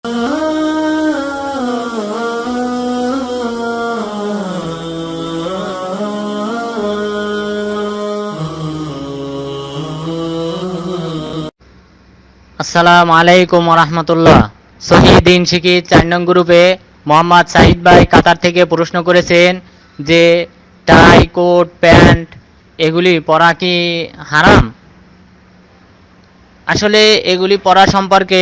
আসসালামু আলাইকুম রাহমাতুল্লাহ। শহীদিন শিকি 4 নং গ্রুপে মোহাম্মদ সাহিদ ভাই কাতার থেকে প্রশ্ন করেছেন যে টাই, কোট, প্যান্ট এগুলি পরা কি হারাম? আসলে এগুলি পরা সম্পর্কে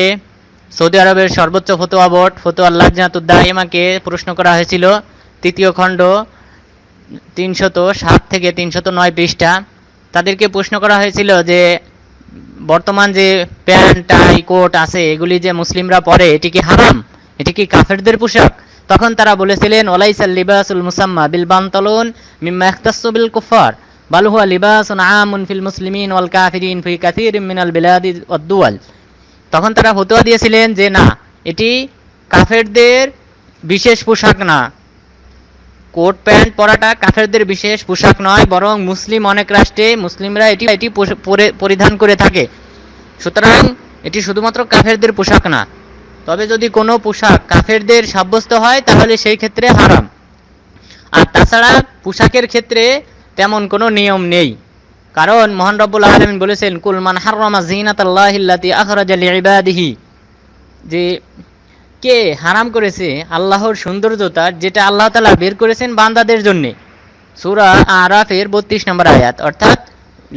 সৌদি আরবের সর্বোচ্চ ফতোয়া বোর্ড ফতোয়া লাজনাতুদ দাইমাকে প্রশ্ন করা হয়েছিল। তৃতীয় খণ্ড 307 থেকে 309 পৃষ্ঠা। তাদেরকে প্রশ্ন করা হয়েছিল যে বর্তমান যে প্যান্ট, টাই, কোট আছে এগুলি যে মুসলিমরা পরে এটি কি হারাম? এটি কি কাফেরদের পোশাক? তখন তারা বলেছিলেন ওয়ালাইসাল লিবাসুল মুসাম্মা বিল বানতালুন মিম্মা ইখতাসসু বিল কুফার বাল হুয়া লিবাসুন আমুন ফিল মুসলিমিন ওয়াল কাফিরিন ফি কাসীরিন মিনাল বিলাদি ওয়াদ দুওয়াল। তখন তারা ফতোয়া দিয়েছিলেন যে না, এটি কাফেরদের বিশেষ পোশাক না, কোট প্যান্ট পরাটা কাফেরদের বিশেষ পোশাক নয়, বরং মুসলিম অনেক রাষ্ট্রে মুসলিমরা এটি পরিধান করে থাকে। সুতরাং এটি শুধুমাত্র কাফেরদের পোশাক না। তবে যদি কোনো পোশাক কাফেরদের সাব্যস্ত হয় তাহলে সেই ক্ষেত্রে হারাম। আর তাছাড়া পোশাকের ক্ষেত্রে তেমন কোনো নিয়ম নেই, কারণ মহান রব্বুল আলামিন বলেছেন কুল মান হাররামা যিনাতাল্লাহিল্লাতী আখরাজা লিইবাদিহি, যে কে হারাম করেছে আল্লাহর সৌন্দর্যতা যেটা আল্লাহ তাআলা বের করেছেন বান্দাদের জন্য। সূরা আরাফের 32 নম্বর আয়াত। অর্থাৎ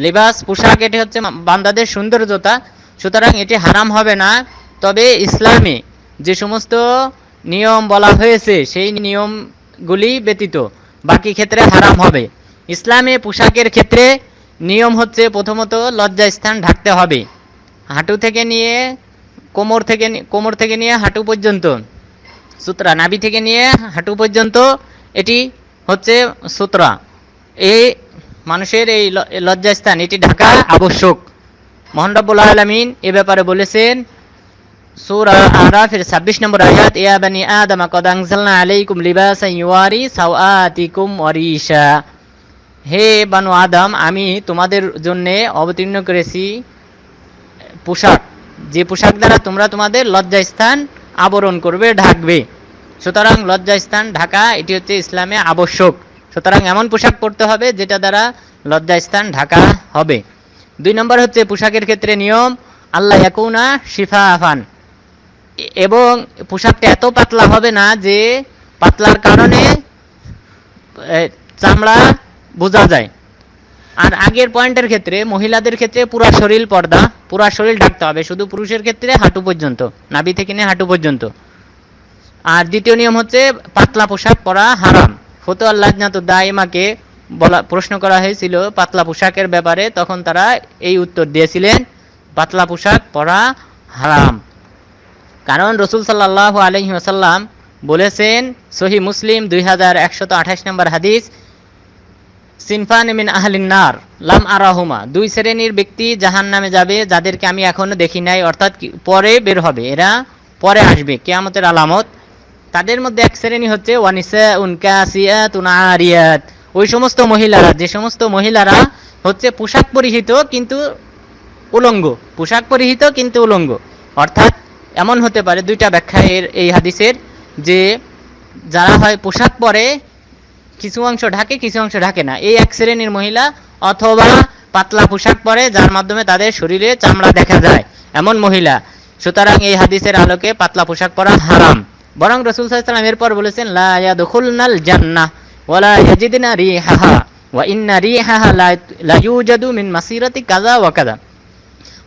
লিবাস পোশাক এটি হচ্ছে বান্দাদের সৌন্দর্যতা, সুতরাং এটি হারাম হবে না। তবে ইসলামে যে সমস্ত নিয়ম বলা হয়েছে সেই নিয়মগুলি ব্যতীত বাকি ক্ষেত্রে হারাম হবে। ইসলামে পোশাকের ক্ষেত্রে নিয়ম হচ্ছে প্রথমত লজ্জাস্থান ঢাকতে হবে, হাঁটু থেকে নিয়ে কোমর থেকে নিয়ে হাঁটু পর্যন্ত সুতরা, নাভি থেকে নিয়ে হাঁটু পর্যন্ত এটি হচ্ছে সুতরা। এই মানুষের এই লজ্জাস্থান এটি ঢাকা আবশ্যক। মহান রব্বুল আলামিন এ ব্যাপারে বলেছেন সূরা আরাফের 26 নম্বর আয়াত, ইয়া বানি আদম কদ আনজালনা আলাইকুম লিবাসান ইউয়ারি সাওআতিকুম ওয়া রিশা। হে বানু আদম, আমি তোমাদের জন্য অবতীর্ণ করেছি পোশাক, যে পোশাক দ্বারা তোমরা তোমাদের লজ্জাস্থান আবরণ করবে, ঢাকবে। সুতরাং লজ্জাস্থান ঢাকা এটি হচ্ছে ইসলামে আবশ্যক। সুতরাং এমন পোশাক পরতে হবে যেটা দ্বারা লজ্জাস্থান ঢাকা হবে। 2 নম্বর হচ্ছে পোশাকের ক্ষেত্রে নিয়ম আল্লাহ ইয়াকুনা শিফাফান, এবং পোশাকটা এত পাতলা হবে না যে পাতলার কারণে চামড়া বোঝা যায়। আর আগের পয়েন্টের ক্ষেত্রে মহিলাদের ক্ষেত্রে পুরা শরীর পর্দা, পুরা শরীর ঢাকতে হবে, শুধু পুরুষের ক্ষেত্রে হাঁটু পর্যন্ত, নাভি থেকে নিয়ে হাঁটু পর্যন্ত। আর দ্বিতীয় নিয়ম হচ্ছে পাতলা পোশাক পরা হারাম। ফতোয়া লাজনাতুদ দাইমাকে প্রশ্ন করা হয়েছিল পাতলা পোশাকের ব্যাপারে, তখন তারা এই উত্তর দিয়েছিলেন পাতলা পোশাক পরা হারাম। কারণ রাসূল সাল্লাল্লাহু আলাইহি ওয়াসাল্লাম বলেছেন সহিহ মুসলিম 2128 নম্বর হাদিস, সিনফান মিন আহলিন নার লাম আরাহুমা, 2 শ্রেণীর ব্যক্তি জাহান্নামে যাবে যাদেরকে আমি এখনো দেখি নাই, অর্থাৎ পরে বের হবে, এরা পরে আসবে, কিয়ামতের আলামত। তাদের মধ্যে এক শ্রেণী হচ্ছে ওয়ানিসাউন কাসিয়াতুন আরিয়াত, ওই সমস্ত মহিলারা, যে সমস্ত মহিলারা হচ্ছে পোশাক পরিহিত কিন্তু উলঙ্গ, পোশাক পরিহিত কিন্তু উলঙ্গ। অর্থাৎ এমন হতে পারে, 2টা ব্যাখ্যা এই হাদিসের, যে যারা হয় পোশাক পরে কিছু অংশ ঢাকে কিছু অংশ ঢাকে না, এই এক শ্রেণীর মহিলা, অথবা পাতলা পোশাক পরে যার মাধ্যমে তাদের শরীরে চামড়া দেখা যায় এমন মহিলা। সুতরাং এই হাদিসের আলোকে পাতলা পোশাক পরা হারাম। বরং রাসূল সাল্লাল্লাহু আলাইহি ওয়াসাল্লাম এরপর বলেছেন লা ইয়াদখুলনাল জান্নাহ ওয়ালা ইয়াজিদনা রিহাহা ওয়া ইন্না রিহাহা লা ইউজাদু মিন মাসিরাতি কাযা ওয়া কাযা,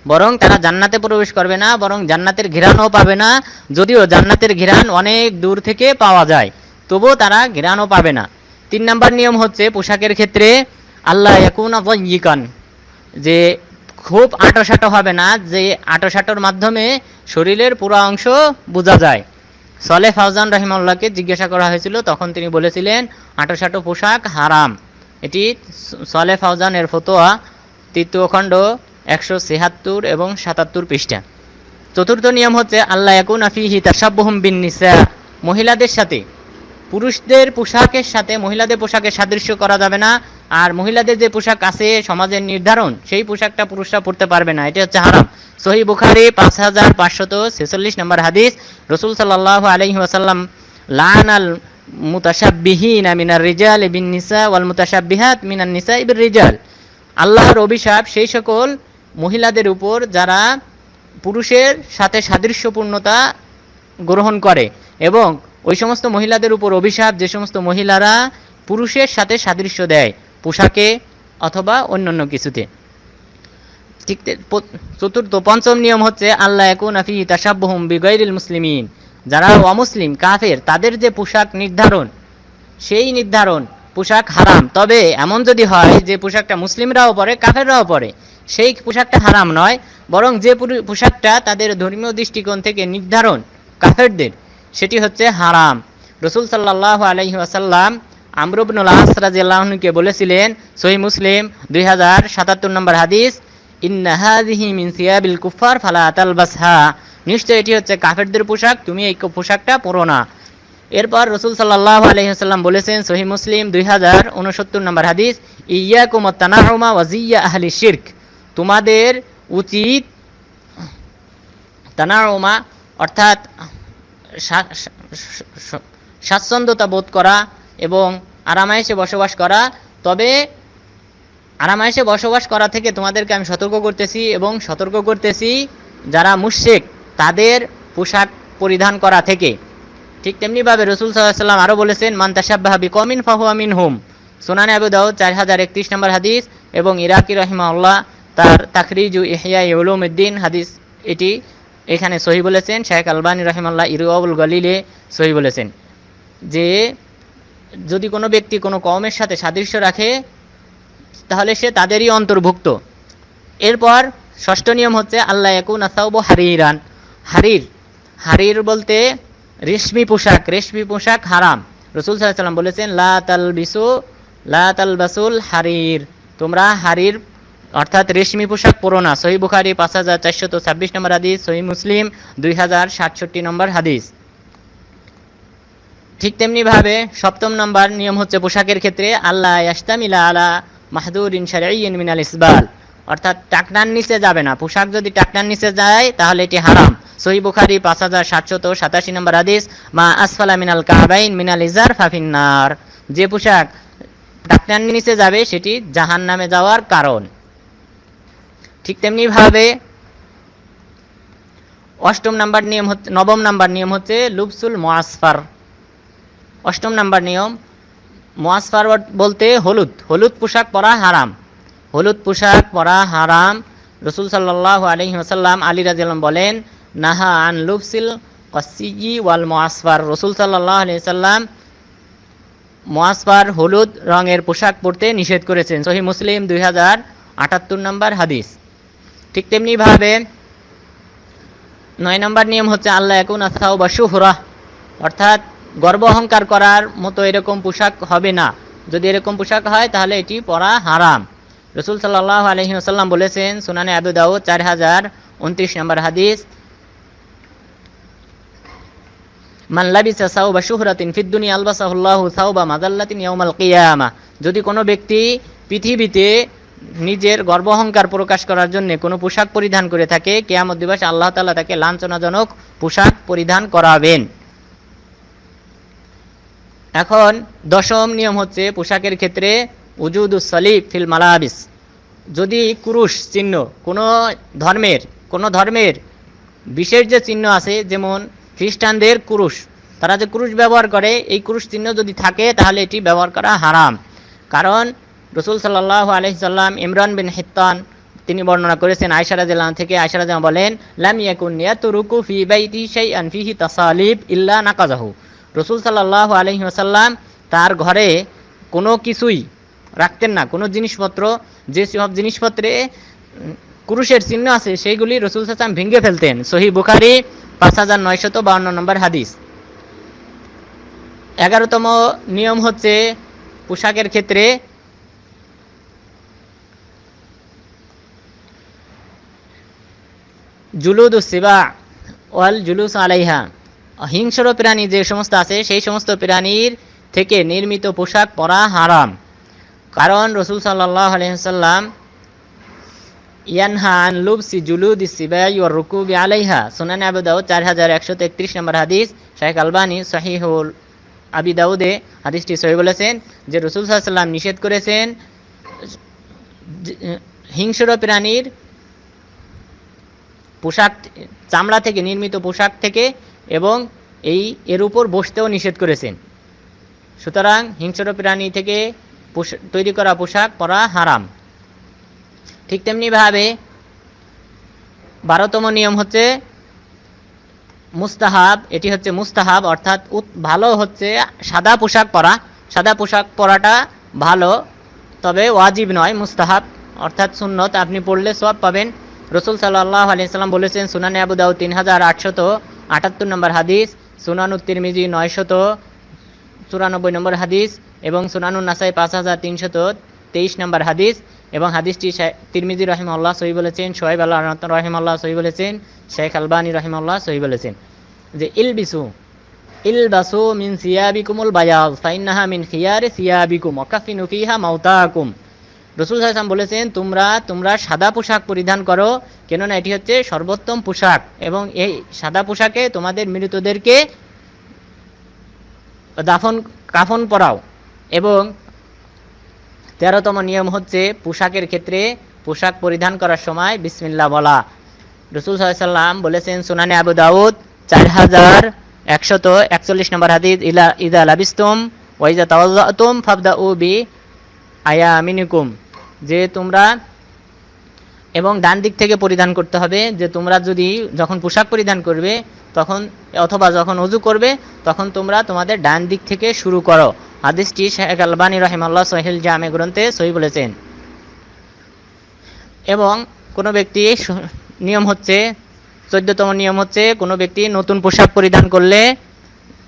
বরং তারা জান্নাতে প্রবেশ করবে না, বরং জান্নাতের ঘ্রাণও পাবে না। যদিও জান্নাতের ঘ্রাণ অনেক দূর থেকে পাওয়া যায়, তবুও তারা ঘ্রাণও পাবে না। 3 নম্বর নিয়ম হচ্ছে পোশাকের ক্ষেত্রে আল্লাহ ইয়াকুনা যায়িকান, যে খুব আঁটোসাঁটো হবে না, যে আঁটোসাঁটোর মাধ্যমে শরীরের পুরো অংশ বোঝা যায়। সালেহ ফাওজান রাহিমাহুল্লাহকে জিজ্ঞাসা করা হয়েছিল, তখন তিনি বলেছিলেন আঁটোসাঁটো পোশাক হারাম। এটি সালেহ ফাওজানের ফতোয়া 3য় খণ্ড 176 এবং 77 পৃষ্ঠা। 4র্থ নিয়ম হচ্ছে আল্লাহ ইয়াকুনা ফীহি তাশাব্বুহুম বিন নিসা, মহিলাদের সাথে পুরুষদের পোশাকের সাথে মহিলাদের পোশাকের সাদৃশ্য করা যাবে না, আর মহিলাদের যে পোশাক আছে সমাজের নির্ধারণ, সেই পোশাকটা পুরুষরা পরতে পারবে না, এটা হচ্ছে হারাম। সহিহ বুখারী 5546 নম্বর হাদিস, রাসূল সাল্লাল্লাহু আলাইহি ওয়াসাল্লাম লানাল মুতাশাব্বিহিনা মিনার রিজালি বিন নিসা ওয়াল মুতাশাব্বিহাত মিনান নিসাই বির রিজাল। আল্লাহর অভিশাপ সেই সকল মহিলাদের উপর যারা পুরুষের সাথে সাদৃশ্যপূর্ণতা গ্রহণ করে, এবং ওই সমস্ত মহিলাদের উপর অভিশাপ যে সমস্ত মহিলারা পুরুষের সাথে সাদৃশ্য দেয় পোশাকে অথবা অন্যান্য কিছুতে। ঠিক পঞ্চম নিয়ম হচ্ছে আল্লাহ ইয়াকুনা ফি তাশাব্বুহুম বিগাইরিল মুসলিমিন। যারা অমুসলিম কাফের তাদের যে পোশাক নির্ধারণ, সেই নির্ধারণ পোশাক হারাম। তবে এমন যদি হয় যে পোশাকটা মুসলিমরাও পরে কাফেররাও পরে, সেই পোশাকটা হারাম নয়, বরং যে পোশাকটা তাদের ধর্মীয় দৃষ্টিকোণ থেকে নির্ধারণ কাফেরদের, সেটি হচ্ছে হারাম। রাসূল সাল্লাল্লাহু আলাইহি ওয়াসাল্লাম আমর ইবনুল আস রাদিয়াল্লাহু আনহুকে বলেছিলেন, সহিহ মুসলিম 2077 নম্বর হাদিস, ইন্না হাযিহি মিন সিয়াবিল কুফার ফালা তালবাসহা। নিশ্চয় এটি হচ্ছে কাফেরদের পোশাক, তুমি এই পোশাকটা পরো না। এরপর রাসূল সাল্লাল্লাহু আলাইহি ওয়াসাল্লাম বলেছেন, সহিহ মুসলিম 2069 নম্বর হাদিস, ইয়াকুম আত-তানাউমা ওয়া জিয়া আহলি শিরক। তোমাদের উচিত তানাউমা অর্থাৎ স্বাচ্ছন্দ্যতা বোধ করা এবং আরামায়েশে বসবাস করা। তবে আরামায়েশে বসবাস করা থেকে তোমাদেরকে আমি সতর্ক করতেছি, এবং সতর্ক করতেছি যারা মুশরিক তাদের পোশাক পরিধান করা থেকে। ঠিক তেমনিভাবে রাসূল সাল্লাল্লাহু আলাইহি ওয়াসাল্লাম আরও বলেছেন, মান তাশাব্বাহা বিকওমিন ফাহুয়া মিনহুম। সুনানে আবু দাউদ 4031 নম্বর হাদিস, এবং ইরাকি রাহিমাহুল্লাহ তার তাখরিজু ইহয়া উলুমুদ্দিন হাদিস এটি এখানে সহিহ বলেছেন। শেখ আলবানী রাহিমাহুল্লাহ ইরওয়াউল গলিলে সহিহ বলেছেন যে যদি কোনো ব্যক্তি কোনো কওমের সাথে সাদৃশ্য রাখে তাহলে সে তাদেরই অন্তর্ভুক্ত। এরপর ষষ্ঠ নিয়ম হচ্ছে আল্লাহ ইয়াকুনা সাওবু হারিরান। হারির বলতে রেশমি পোশাক, রেশমি পোশাক হারাম। রাসূল সাল্লাল্লাহু আলাইহি ওয়াসাল্লাম বলেছেন, লা তালবাসুল হারির, তোমরা হারির অর্থাৎ রেশমি পোশাক পরো না। সহিহ বুখারী 5426 নম্বর হাদিস, সহিহ মুসলিম 2067 নম্বর হাদিস। ঠিক তেমনিভাবে সপ্তম নম্বর নিয়ম হচ্ছে পোশাকের ক্ষেত্রে আল্লাহ ইয়াশতামিলা আলা মাহদুরিন শারঈয়্যিন মিনাল ইসবাল, অর্থাৎ টাকনার নিচে যাবে না। পোশাক যদি টাকনার নিচে যায় তাহলে এটি হারাম। সহিহ বুখারী 5787 নম্বর হাদিস, মা আসফালা মিনাল কাবাইন মিনাল ইজার ফাফিন্নার। যে পোশাক টাকনার নিচে যাবে সেটি জাহান্নামে যাওয়ার কারণ। ঠিক তেমনিভাবে নবম নাম্বার নিয়ম হচ্ছে লুবসুল মুআসফার। অষ্টম নাম্বার নিয়ম, মুআসফার বলতে হলুদ পোশাক পরা হারাম। হলুদ পোশাক পরা হারাম। রাসূল সাল্লাল্লাহু আলাইহি ওয়াসাল্লাম আলী রাদিয়াল্লাহু আনহু বলেন, নাহা আন লুবসিল কাসিয়্যি ওয়াল মুআসফার। রাসূল সাল্লাল্লাহু আলাইহি ওয়াসাল্লাম মুআসফার হলুদ রঙের পোশাক পরতে নিষেধ করেছেন। সহিহ মুসলিম 2078 নম্বর হাদিস। ঠিক তেমনিভাবে 9 নম্বর নিয়ম হচ্ছে আল্লাহ ইয়াকুনা সাওবা শুহরা, অর্থাৎ গর্ব অহংকার করার মতো এরকম পোশাক হবে না। যদি এরকম পোশাক হয় তাহলে এটি পরা হারাম। রাসূল সাল্লাল্লাহু আলাইহি ওয়াসাল্লাম বলেছেন, সুনানে আবু দাউদ 4029 নম্বর হাদিস, মান লাবিসা সাওবা শুহরাতিন ফিদ দুনিয়া আলবাসাহুল্লাহু সাওবা মাযাল্লাতিন ইয়াউমাল কিয়ামাহ। যদি কোনো ব্যক্তি পৃথিবীতে নিজের গর্ব অহংকার প্রকাশ করার জন্য কোনো পোশাক পরিধান করে থাকে, কিয়ামত দিবসে আল্লাহ তাআলা তাকে লাঞ্ছনাজনক পোশাক পরিধান করাবেন। এখন দশম নিয়ম হচ্ছে পোশাকের ক্ষেত্রে উজুদুস সালিব ফিল মালাবিস। যদি ক্রুশ চিহ্ন কোনো ধর্মের বিশেষ যে চিহ্ন আছে, যেমন খ্রিস্টানদের ক্রুশ, তারা যে ক্রুশ ব্যবহার করে, এই ক্রুশ চিহ্ন যদি থাকে তাহলে এটি ব্যবহার করা হারাম। কারণ রাসূল সাল্লাল্লাহু আলাইহি সাল্লাম ইমরান বিন হিত্তান তিনি বর্ণনা করেছেন আয়েশা রাদিয়াল্লাহু আনহা থেকে। আয়েশা রাদিয়াল্লাহু আনহা বলেন, লাম ইয়াকুন ইয়াতরুকু ফি বাইতি শাইআন ফিহি তাসালিব ইল্লা নাকাযাহু। রাসূল সাল্লাল্লাহু আলাইহি ওয়াসাল্লাম তার ঘরে কোনো কিছুই রাখতেন না, কোনো জিনিসপত্র, যে সব জিনিসপত্রে ক্রুশের চিহ্ন আছে সেইগুলি রাসূল সাল্লাল্লাহু আলাইহি ওয়াসাল্লাম ভেঙে ফেলতেন। সহিহ বুখারী 5952 নম্বর হাদিস। 11তম নিয়ম হচ্ছে পোশাকের ক্ষেত্রে জুলুদুস সিবা ওয়াল জুলুস আলাইহা। হিংস্র প্রাণী যে সমস্ত আছে সেই সমস্ত প্রাণীর থেকে নির্মিত পোশাক পরা হারাম। কারণ রাসূল সাল্লাল্লাহু আলাইহি ওয়াসাল্লাম ইয়ানহা আন লুবসি জুলুদিস সিবাই ওয়া রুকুবি আলাইহা, সুনানে আবু দাউদ 4133 নম্বর হাদিস। শাইখ আলবানী সহিহুল আবি দাউদে হাদিসটি সহিহ বলেছেন যে রাসূল সাল্লাল্লাহু আলাইহি ওয়াসাল্লাম নিষেধ করেছেন হিংস্র প্রাণীর পোশাক, চামড়া থেকে নির্মিত পোশাক থেকে, এবং এর উপর বসতেও নিষেধ করেছেন। সুতরাং হিংস্র প্রাণী থেকে তৈরি করা পোশাক পরা হারাম। ঠিক তেমনিভাবে 12তম নিয়ম হচ্ছে মুস্তাহাব। এটি হচ্ছে মুস্তাহাব, অর্থাৎ ভালো হচ্ছে সাদা পোশাক পরা। সাদা পোশাক পরাটা ভালো, তবে ওয়াজিব নয়, মুস্তাহাব অর্থাৎ সুন্নত। আপনি পড়লে সওয়াব পাবেন। রাসূল সাল্লাল্লাহু আলাইহি ওয়াসাল্লাম বলেছেন সুনানে আবু দাউদ 3878 নম্বর হাদিস, সুনানুত তিরমিজি 994 নম্বর হাদিস, এবং সুনানুন নাসাই 5323 নম্বর হাদিস। এবং হাদিসটি তিরমিজি রাহিমাহুল্লাহ সহিহ বলেছেন, শুআইব রাহিমাহুল্লাহ সহিহ বলেছেন, শাইখ আলবানী রাহিমাহুল্লাহ সহিহ বলেছেন যে ইলবাসু মিন সিয়াবিকুমুল বায়াজ ফাইন্নাহা মিন খিয়ারি সিয়াবিকুম ওয়া কাফিনু ফিহা মাউতাকুম। রাসূল সাল্লাল্লাহু আলাইহি ওয়াসাল্লাম বলেছেন তোমরা সাদা পোশাক পরিধান করো, কেননা এটি হচ্ছে সর্বোত্তম পোশাক, এবং এই সাদা পোশাকে তোমাদের মৃতদেরকে কাফন পরাও। এবং 13তম নিয়ম হচ্ছে পোশাকের ক্ষেত্রে পোশাক পরিধান করার সময় বিসমিল্লাহ বলা। রাসূল সাল্লাল্লাহু আলাইহি ওয়াসাল্লাম বলেছেন সুনানে আবু দাউদ 4141 নম্বর হাদিস, ইযা লাবিস্তুম ওয়া ইযা তাওয়াজ্জাতুম ফাবদাউ বি আয়ামিনিকুম, যে তোমরা, এবং ডান দিক থেকে পরিধান করতে হবে, যে তোমরা যখন পোশাক পরিধান করবে তখন, অথবা যখন ওযু করবে তখন তোমরা তোমাদের ডান দিক থেকে শুরু করো। হাদিসটি শাইখ আলবানী রাহিমাহুল্লাহ সহিহুল জামে গ্রন্থে সহিহ বলেছেন। এবং কোনো ব্যক্তি, নিয়ম হচ্ছে 14তম নিয়ম হচ্ছে কোনো ব্যক্তি নতুন পোশাক পরিধান করলে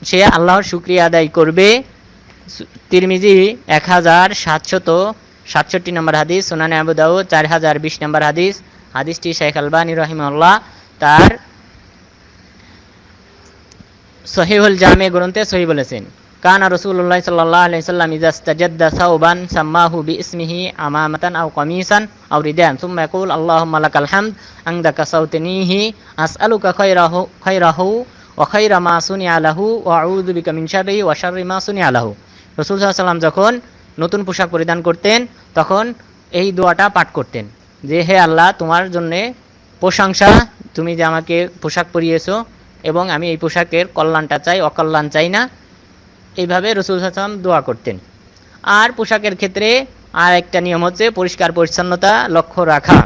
সে আল্লাহর শুকরিয়া আদায় করবে। তিরমিজি 1767 নম্বর হাদিস, সুনানে আবু দাউদ 4020 নম্বর হাদিস। হাদিসটি শাইখ আলবানী রাহিমাহুল্লাহ তার সহিহুল জামে গ্রন্থে সহিহ বলেছেন। কানা রাসূলুল্লাহ সাল্লাল্লাহু আলাইহি ওয়াসাল্লাম ইযা ইসতাজাদ্দা সাওবান সাম্মাহু বিইসমিহি আমামাতান আও কামিসান আও রিদান সুম্মা ইয়াকুল আল্লাহুম্মা লাকাল হামদ আনদা কাসাউতনিহি আসআলুকা খায়রাহু ওয়া খায়রা মা সুনিয়া লাহু ওয়া আউযু বিকা মিন শাররিহি ওয়া শাররি মা সুনিয়া লাহু। রাসূল সাল্লাল্লাহু আলাইহি ওয়াসাল্লাম যখন নতুন পোশাক পরিধান করতেন তখন এই দোয়াটা পাঠ করতেন যে হে আল্লাহ, তোমার জন্য প্রশংসা, তুমি যে আমাকে পোশাক পরিয়েছো, এবং আমি এই পোশাকের কল্যাণটা চাই, অকল্যাণ চাই না। এইভাবে রাসূল সাল্লাল্লাহু আলাইহি ওয়াসাল্লাম দোয়া করতেন। আর পোশাকের ক্ষেত্রে আর একটা নিয়ম হচ্ছে পরিষ্কার পরিচ্ছন্নতা লক্ষ্য রাখা।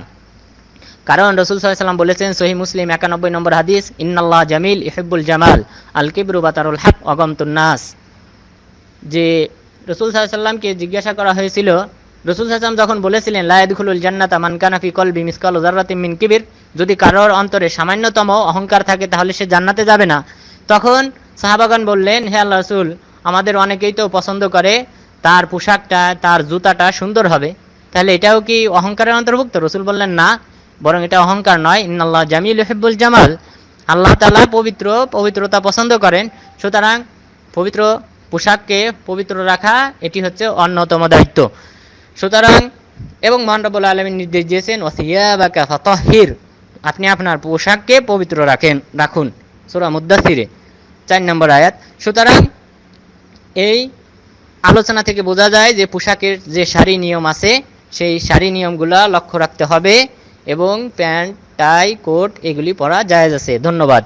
কারণ রাসূল সাল্লাল্লাহু আলাইহি ওয়াসাল্লাম বলেছেন সহিহ মুসলিম 91 নম্বর হাদিস, ইন্নাল্লাহ জামিল ইহিব্বুল জামাল আল কিবরু বাতারুল হক ওয়া গামতুন নাস। যে রাসূল সাল্লাল্লাহু আলাইহি ওয়াসাল্লামকে জিজ্ঞাসা করা হয়েছিল, রাসূল সাল্লাল্লাহু আলাইহি ওয়াসাল্লাম যখন বলেছিলেন লা ইয়াদখুলুল জান্নাতা মান কানা ফি কলবি মিসকালু যাররাতিন মিন কিবির, যদি কারোর অন্তরে সামান্যতম অহংকার থাকে তাহলে সে জান্নাতে যাবে না। তখন সাহাবাগণ বললেন, হে আল্লাহর রাসূল, আমাদের অনেকেই তো পছন্দ করে তার পোশাকটা, তার জুতাটা সুন্দর হবে, তাহলে এটাও কি অহংকারের অন্তর্ভুক্ত? রাসূল বললেন না, বরং এটা অহংকার নয়। ইন্নাল্লাহ জামিল ইহিব্বুল জামাল, আল্লাহ তাআলা পবিত্রতা পছন্দ করেন। সুতরাং পবিত্র পোশাককে পবিত্র রাখা এটি হচ্ছে অন্যতম দায়িত্ব। সুতরাং, এবং মহান রব্বুল আলামিন নির্দেশ দিয়েছেন ওয়াসিয়াবাকা ফাতাহহির, আপনি আপনার পোশাককে পবিত্র রাখুন, সূরা মুদ্দাসসিরে 4 নম্বর আয়াত। সুতরাং এই আলোচনা থেকে বোঝা যায় যে পোশাকের যে শারী নিয়ম আছে সেই শারী নিয়মগুলো লক্ষ্য রাখতে হবে, এবং প্যান্ট, টাই, কোট এগুলি পরা জায়েজ আছে। ধন্যবাদ।